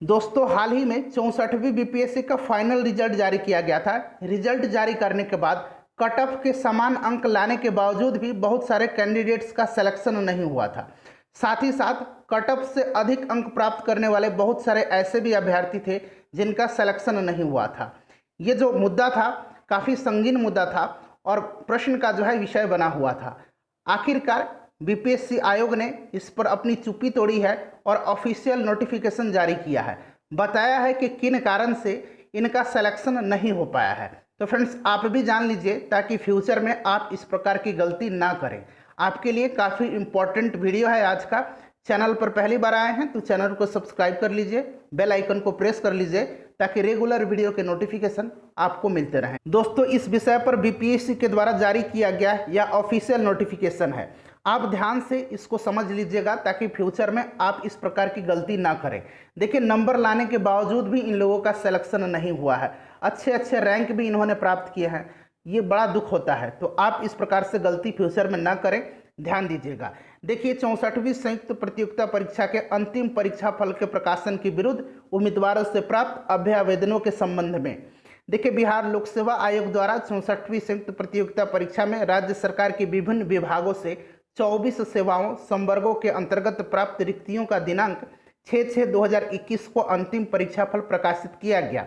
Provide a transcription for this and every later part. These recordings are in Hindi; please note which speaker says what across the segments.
Speaker 1: दोस्तों हाल ही में 64वीं बीपीएससी का फाइनल रिजल्ट जारी किया गया था। रिजल्ट जारी करने के बाद कट ऑफ के समान अंक लाने के बावजूद भी बहुत सारे कैंडिडेट्स का सिलेक्शन नहीं हुआ था। साथ ही साथ कट ऑफ से अधिक अंक प्राप्त करने वाले बहुत सारे ऐसे भी अभ्यर्थी थे जिनका सिलेक्शन नहीं हुआ था। ये जो मुद्दा था काफ़ी संगीन मुद्दा था और प्रश्न का जो है विषय बना हुआ था। आखिरकार बीपीएससी आयोग ने इस पर अपनी चुप्पी तोड़ी है और ऑफिशियल नोटिफिकेशन जारी किया है। बताया है कि किन कारण से इनका सिलेक्शन नहीं हो पाया है। तो फ्रेंड्स आप भी जान लीजिए ताकि फ्यूचर में आप इस प्रकार की गलती ना करें। आपके लिए काफ़ी इम्पोर्टेंट वीडियो है आज का। चैनल पर पहली बार आए हैं तो चैनल को सब्सक्राइब कर लीजिए, बेल आइकन को प्रेस कर लीजिए ताकि रेगुलर वीडियो के नोटिफिकेशन आपको मिलते रहें। दोस्तों इस विषय पर बीपीएससी के द्वारा जारी किया गया या ऑफिशियल नोटिफिकेशन है, आप ध्यान से इसको समझ लीजिएगा ताकि फ्यूचर में आप इस प्रकार की गलती ना करें। देखिए नंबर लाने के बावजूद भी इन लोगों का सिलेक्शन नहीं हुआ है, अच्छे अच्छे रैंक भी इन्होंने प्राप्त किए हैं, ये बड़ा दुख होता है। तो आप इस प्रकार से गलती फ्यूचर में ना करें, ध्यान दीजिएगा। देखिए 64वीं संयुक्त प्रतियोगिता परीक्षा के अंतिम परीक्षा फल के प्रकाशन के विरुद्ध उम्मीदवारों से प्राप्त अभ्यवेदनों के संबंध में देखिए बिहार लोक सेवा आयोग द्वारा 64वीं संयुक्त प्रतियोगिता परीक्षा में राज्य सरकार के विभिन्न विभागों से 24 सेवाओं संवर्गों के अंतर्गत प्राप्त रिक्तियों का दिनांक 6/6/2021 को अंतिम परीक्षाफल प्रकाशित किया गया।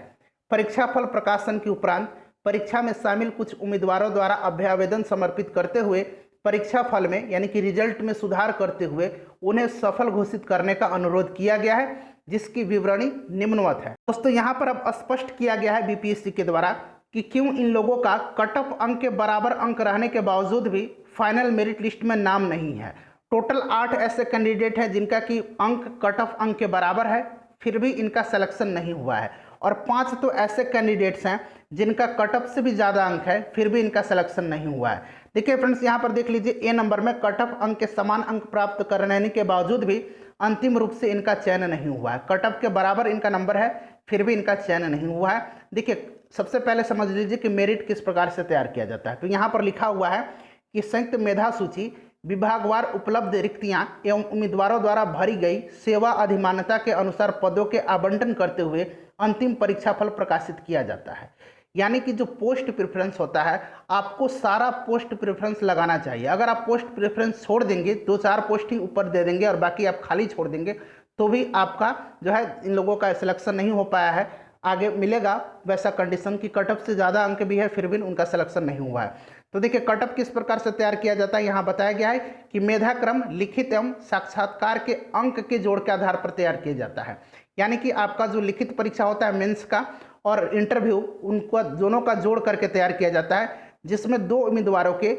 Speaker 1: परीक्षाफल प्रकाशन के उपरांत परीक्षा में शामिल कुछ उम्मीदवारों द्वारा अभ्यवेदन समर्पित करते हुए परीक्षा फल में यानी कि रिजल्ट में सुधार करते हुए उन्हें सफल घोषित करने का अनुरोध किया गया है, जिसकी विवरणी निम्नवत है। दोस्तों यहाँ पर अब स्पष्ट किया गया है बीपीएससी के द्वारा कि क्यों इन लोगों का कट ऑफ अंक के बराबर अंक रहने के बावजूद भी फाइनल मेरिट लिस्ट में नाम नहीं है। टोटल 8 ऐसे कैंडिडेट हैं जिनका कि अंक कट ऑफ अंक के बराबर है, फिर भी इनका सिलेक्शन नहीं हुआ है, और 5 तो ऐसे कैंडिडेट्स हैं जिनका कट ऑफ से भी ज़्यादा अंक है, फिर भी इनका सिलेक्शन नहीं हुआ है। देखिए फ्रेंड्स यहाँ पर देख लीजिए, ए नंबर में कट ऑफ अंक के समान अंक प्राप्त करने के बावजूद भी अंतिम रूप से इनका चयन नहीं हुआ है। कट ऑफ के बराबर इनका नंबर है, फिर भी इनका चयन नहीं हुआ है। देखिए सबसे पहले समझ लीजिए कि मेरिट किस प्रकार से तैयार किया जाता है। तो यहाँ पर लिखा हुआ है कि संयुक्त मेधा सूची विभागवार उपलब्ध रिक्तियां एवं उम्मीदवारों द्वारा भरी गई सेवा अधिमान्यता के अनुसार पदों के आवंटन करते हुए अंतिम परीक्षाफल प्रकाशित किया जाता है। यानी कि जो पोस्ट प्रेफरेंस होता है, आपको सारा पोस्ट प्रेफरेंस लगाना चाहिए। अगर आप पोस्ट प्रेफरेंस छोड़ देंगे, 2-4 पोस्ट ही ऊपर दे देंगे और बाकी आप खाली छोड़ देंगे, तो भी आपका जो है इन लोगों का सिलेक्शन नहीं हो पाया है। आगे मिलेगा वैसा कंडीशन कि कट ऑफ से ज़्यादा अंक भी है, फिर भी उनका सिलेक्शन नहीं हुआ है। तो देखिए कट ऑफ किस प्रकार से तैयार किया जाता है, यहाँ बताया गया है कि मेधाक्रम लिखित एवं साक्षात्कार के अंक के जोड़ के आधार पर तैयार किया जाता है। यानी कि आपका जो लिखित परीक्षा होता है मेंस का और इंटरव्यू, उनको दोनों का जोड़ करके तैयार किया जाता है, जिसमें 2 उम्मीदवारों के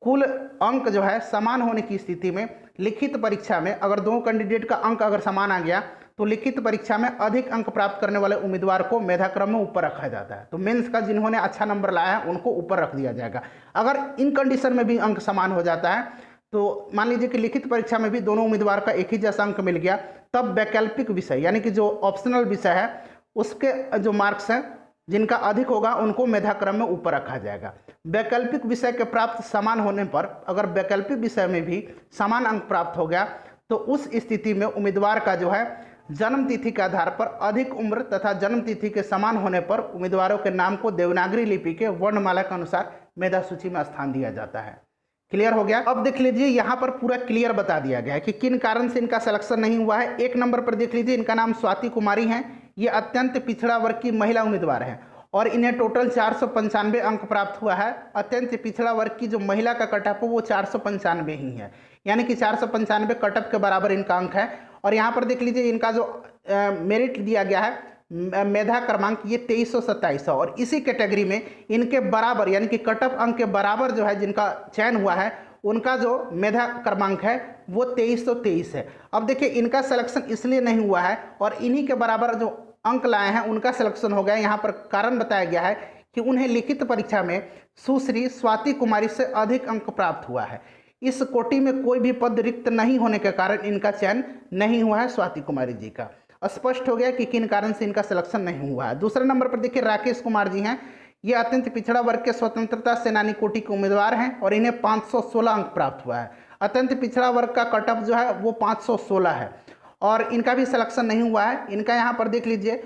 Speaker 1: कुल अंक जो है समान होने की स्थिति में लिखित परीक्षा में अगर 2 कैंडिडेट का अंक अगर समान आ गया तो लिखित परीक्षा में अधिक अंक प्राप्त करने वाले उम्मीदवार को मेधाक्रम में ऊपर रखा जाता है। तो मेंस का जिन्होंने अच्छा नंबर लाया है उनको ऊपर रख दिया जाएगा। अगर इन कंडीशन में भी अंक समान हो जाता है, तो मान लीजिए कि लिखित परीक्षा में भी दोनों उम्मीदवार का एक ही जैसा अंक मिल गया, तब वैकल्पिक विषय यानी कि जो ऑप्शनल विषय है उसके जो मार्क्स हैं जिनका अधिक होगा उनको मेधाक्रम में ऊपर रखा जाएगा। वैकल्पिक विषय के प्राप्त समान होने पर अगर वैकल्पिक विषय में भी समान अंक प्राप्त हो गया तो उस स्थिति में उम्मीदवार का जो है जन्म तिथि के आधार पर अधिक उम्र तथा जन्म तिथि के समान होने पर उम्मीदवारों के नाम को देवनागरी लिपि के वर्णमाला के अनुसार मेधा सूची में स्थान दिया जाता है। क्लियर हो गया। अब देख लीजिए यहाँ पर पूरा क्लियर बता दिया गया है कि किन कारण से इनका सिलेक्शन नहीं हुआ है। 1 नंबर पर देख लीजिए, इनका नाम स्वाति कुमारी है। ये अत्यंत पिछड़ा वर्ग की महिला उम्मीदवार है और इन्हें टोटल 495 अंक प्राप्त हुआ है। अत्यंत पिछड़ा वर्ग की जो महिला का कट ऑफ वो 495 ही है, यानी कि 495 कट ऑफ के बराबर इनका अंक है। और यहाँ पर देख लीजिए इनका जो मेरिट दिया गया है मेधा क्रमांक ये 2327 है, और इसी कैटेगरी में इनके बराबर यानी कि कट ऑफ अंक के बराबर जो है जिनका चयन हुआ है उनका जो मेधा क्रमांक है वो 2323 है। अब देखिए इनका सिलेक्शन इसलिए नहीं हुआ है और इन्हीं के बराबर जो अंक लाए हैं उनका सिलेक्शन हो गया। यहाँ पर कारण बताया गया है कि उन्हें लिखित परीक्षा में सुश्री स्वाति कुमारी से अधिक अंक प्राप्त हुआ है। इस कोटि में कोई भी पद रिक्त नहीं होने के कारण इनका चयन नहीं हुआ है स्वाति कुमारी जी का। स्पष्ट हो गया कि किन कारण से इनका सिलेक्शन नहीं हुआ है। दूसरे नंबर पर देखिए राकेश कुमार जी हैं। ये अत्यंत पिछड़ा वर्ग के स्वतंत्रता सेनानी कोटि के उम्मीदवार हैं और इन्हें 516 अंक प्राप्त हुआ है। अत्यंत पिछड़ा वर्ग का कट ऑफ जो है वो 516 है और इनका भी सिलेक्शन नहीं हुआ है। इनका यहाँ पर देख लीजिए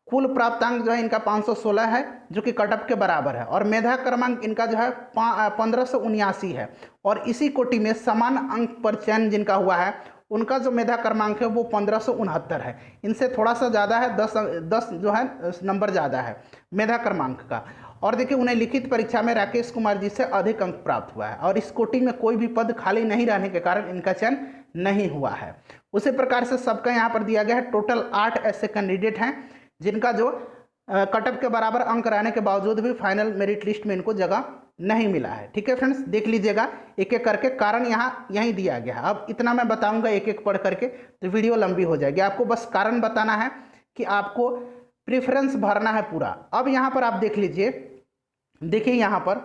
Speaker 1: कुल प्राप्तांक जो है इनका 516 है, जो कि कट ऑफ के बराबर है, और मेधा क्रमांक इनका जो है 1579 है। और इसी कोटि में समान अंक पर चयन जिनका हुआ है उनका जो मेधा क्रमांक है वो 1569 है। इनसे थोड़ा सा ज़्यादा है, 10 जो है नंबर ज़्यादा है मेधा क्रमांक का। और देखिए उन्हें लिखित परीक्षा में राकेश कुमार जी से अधिक अंक प्राप्त हुआ है, और इस कोटि में कोई भी पद खाली नहीं रहने के कारण इनका चयन नहीं हुआ है। उसी प्रकार से सबका यहाँ पर दिया गया है। टोटल 8 ऐसे कैंडिडेट हैं जिनका जो कट ऑफ के बराबर अंक रहने के बावजूद भी फाइनल मेरिट लिस्ट में इनको जगह नहीं मिला है। ठीक है फ्रेंड्स, देख लीजिएगा एक एक करके, कारण यहाँ यहीं दिया गया है। अब इतना मैं बताऊंगा एक एक पढ़ करके तो वीडियो लंबी हो जाएगी। आपको बस कारण बताना है कि आपको प्रेफरेंस भरना है पूरा। अब यहाँ पर आप देख लीजिए, देखिए यहाँ पर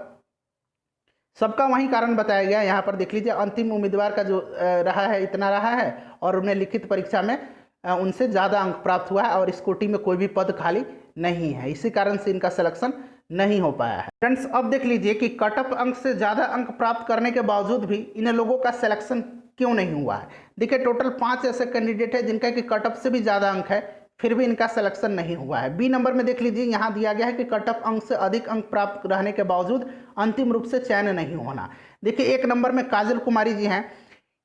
Speaker 1: सबका वही कारण बताया गया। यहाँ पर देख लीजिए अंतिम उम्मीदवार का जो रहा है इतना रहा है, और उन्हें लिखित परीक्षा में उनसे ज़्यादा अंक प्राप्त हुआ है, और इस कोटि में कोई भी पद खाली नहीं है। इसी कारण से इनका सिलेक्शन नहीं हो पाया है। फ्रेंड्स अब देख लीजिए कि कट ऑफ अंक से ज़्यादा अंक प्राप्त करने के बावजूद भी इन लोगों का सिलेक्शन क्यों नहीं हुआ है। देखिए टोटल 5 ऐसे कैंडिडेट है जिनका कि कट ऑफ से भी ज़्यादा अंक है, फिर भी इनका सिलेक्शन नहीं हुआ है। बी नंबर में देख लीजिए यहाँ दिया गया है कि कट ऑफ अंक से अधिक अंक प्राप्त रहने के बावजूद अंतिम रूप से चयन नहीं होना। देखिए 1 नंबर में काजल कुमारी जी हैं,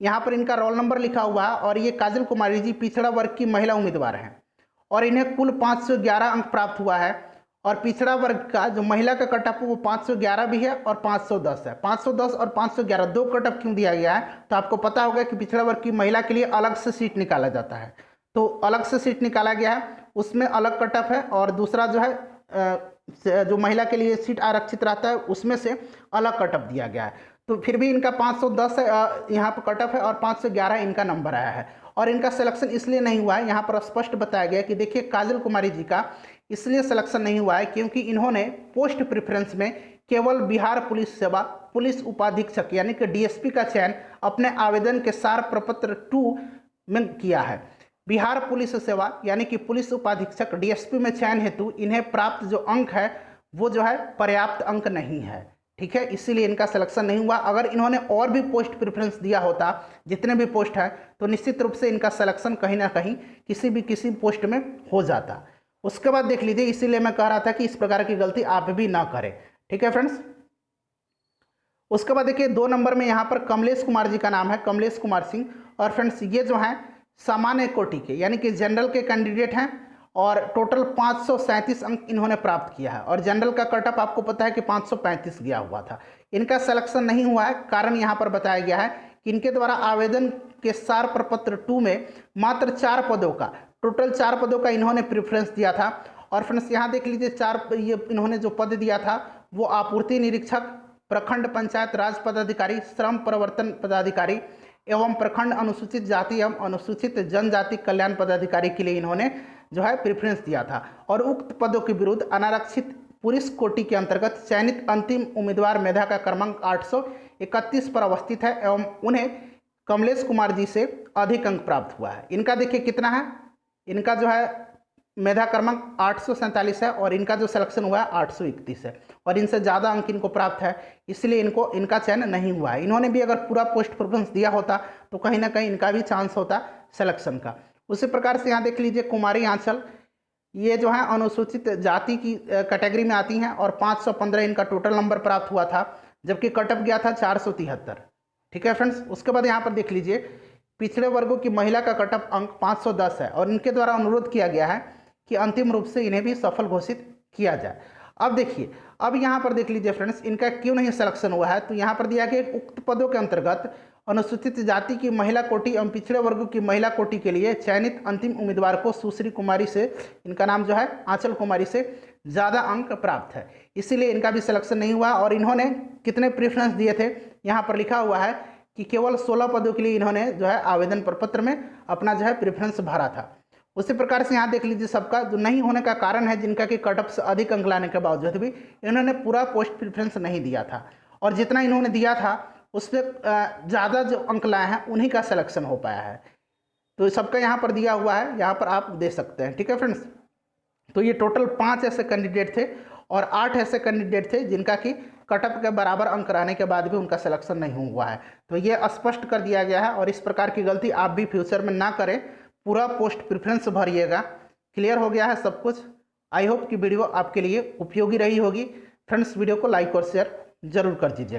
Speaker 1: यहाँ पर इनका रोल नंबर लिखा हुआ है, और ये काजल कुमारी जी पिछड़ा वर्ग की महिला उम्मीदवार हैं, और इन्हें कुल 511 अंक प्राप्त हुआ है। और पिछड़ा वर्ग का जो महिला का कट ऑफ वो 511 भी है और 510 है। 510 और 511 दो कट ऑफ क्यों दिया गया है, तो आपको पता होगा कि पिछड़ा वर्ग की महिला के लिए अलग से सीट निकाला जाता है, तो अलग से सीट निकाला गया है, उसमें अलग कट ऑफ है, और दूसरा जो है जो महिला के लिए सीट आरक्षित रहता है उसमें से अलग कट ऑफ दिया गया है। तो फिर भी इनका 510 है यहाँ पर कट ऑफ है, और 511 इनका नंबर आया है, और इनका सिलेक्शन इसलिए नहीं हुआ है। यहाँ पर स्पष्ट बताया गया कि देखिए काजल कुमारी जी का इसलिए सिलेक्शन नहीं हुआ है क्योंकि इन्होंने पोस्ट प्रेफरेंस में केवल बिहार पुलिस सेवा पुलिस उपाधीक्षक यानी कि डीएसपी का चयन अपने आवेदन के सार प्रपत्र 2 में किया है। बिहार पुलिस सेवा यानी कि पुलिस उपाधीक्षक डीएसपी में चयन हेतु इन्हें प्राप्त जो अंक है वो जो है पर्याप्त अंक नहीं है। ठीक है, इसीलिए इनका सिलेक्शन नहीं हुआ। अगर इन्होंने और भी पोस्ट प्रेफरेंस दिया होता, जितने भी पोस्ट है, तो निश्चित रूप से इनका सिलेक्शन कहीं ना कहीं किसी पोस्ट में हो जाता। उसके बाद देख लीजिए, इसीलिए मैं कह रहा था कि इस प्रकार की गलती आप भी ना करें। ठीक है फ्रेंड्स, उसके बाद देखिए 2 नंबर में यहाँ पर कमलेश कुमार जी का नाम है, कमलेश कुमार सिंह। और फ्रेंड्स ये जो हैं सामान्य कोटि के यानी कि जनरल के कैंडिडेट हैं, और टोटल 537 अंक इन्होंने प्राप्त किया है, और जनरल का कट ऑफ आपको पता है कि 535 गया हुआ था। इनका सिलेक्शन नहीं हुआ है, कारण यहाँ पर बताया गया है कि इनके द्वारा आवेदन के सार प्रपत्र 2 में मात्र 4 पदों का, टोटल 4 पदों का इन्होंने प्रेफरेंस दिया था। और फ्रेंड्स यहाँ देख लीजिए 4 ये इन्होंने जो पद दिया था वो आपूर्ति निरीक्षक, प्रखंड पंचायत राज पदाधिकारी, श्रम प्रवर्तन पदाधिकारी एवं प्रखंड अनुसूचित जाति एवं अनुसूचित जनजाति कल्याण पदाधिकारी के लिए इन्होंने जो है प्रेफरेंस दिया था। और उक्त पदों के विरुद्ध अनारक्षित पुरुष कोटि के अंतर्गत चयनित अंतिम उम्मीदवार मेधा का क्रमांक 831 पर अवस्थित है, एवं उन्हें कमलेश कुमार जी से अधिक अंक प्राप्त हुआ है। इनका देखिए कितना है, इनका जो है मेधा क्रमांक 847 है, और इनका जो सिलेक्शन हुआ है 831 है, और इनसे ज़्यादा अंक इनको प्राप्त है, इसलिए इनका चयन नहीं हुआ है। इन्होंने भी अगर पूरा पोस्ट प्रेफरेंस दिया होता तो कहीं ना कहीं इनका भी चांस होता सिलेक्शन का। उसी प्रकार से यहाँ देख लीजिए कुमारी आंचल, ये जो है अनुसूचित जाति की कैटेगरी में आती हैं, और 515 इनका टोटल नंबर प्राप्त हुआ था, जबकि कट ऑफ गया था 473। ठीक है फ्रेंड्स, उसके बाद यहाँ पर देख लीजिए पिछड़े वर्गों की महिला का कट ऑफ अंक 510 है, और इनके द्वारा अनुरोध किया गया है कि अंतिम रूप से इन्हें भी सफल घोषित किया जाए। अब देखिए, अब यहाँ पर देख लीजिए फ्रेंड्स इनका क्यों नहीं सिलेक्शन हुआ है, तो यहाँ पर दिया गया उक्त पदों के अंतर्गत अनुसूचित जाति की महिला कोटि एवं पिछड़े वर्गों की महिला कोटि के लिए चयनित अंतिम उम्मीदवार को सुश्री कुमारी से, इनका नाम जो है आंचल कुमारी से ज़्यादा अंक प्राप्त है, इसीलिए इनका भी सिलेक्शन नहीं हुआ। और इन्होंने कितने प्रेफरेंस दिए थे, यहाँ पर लिखा हुआ है कि केवल 16 पदों के लिए इन्होंने जो है आवेदन प्रपत्र में अपना जो है प्रेफरेंस भरा था। उसी प्रकार से यहाँ देख लीजिए सबका जो नहीं होने का कारण है, जिनका कि कट ऑफ से अधिक अंक लाने के बावजूद भी इन्होंने पूरा पोस्ट प्रेफरेंस नहीं दिया था, और जितना इन्होंने दिया था उससे ज़्यादा जो अंक लाए हैं उन्हीं का सिलेक्शन हो पाया है। तो सबका यहाँ पर दिया हुआ है, यहाँ पर आप दे सकते हैं। ठीक है फ्रेंड्स, तो ये टोटल 5 ऐसे कैंडिडेट थे, और 8 ऐसे कैंडिडेट थे जिनका कि कट ऑफ के बराबर अंक रहने के बाद भी उनका सिलेक्शन नहीं हुआ है। तो ये स्पष्ट कर दिया गया है, और इस प्रकार की गलती आप भी फ्यूचर में ना करें, पूरा पोस्ट प्रेफरेंस भरिएगा। क्लियर हो गया है सब कुछ। आई होप कि वीडियो आपके लिए उपयोगी रही होगी। फ्रेंड्स वीडियो को लाइक और शेयर जरूर कर दीजिएगा।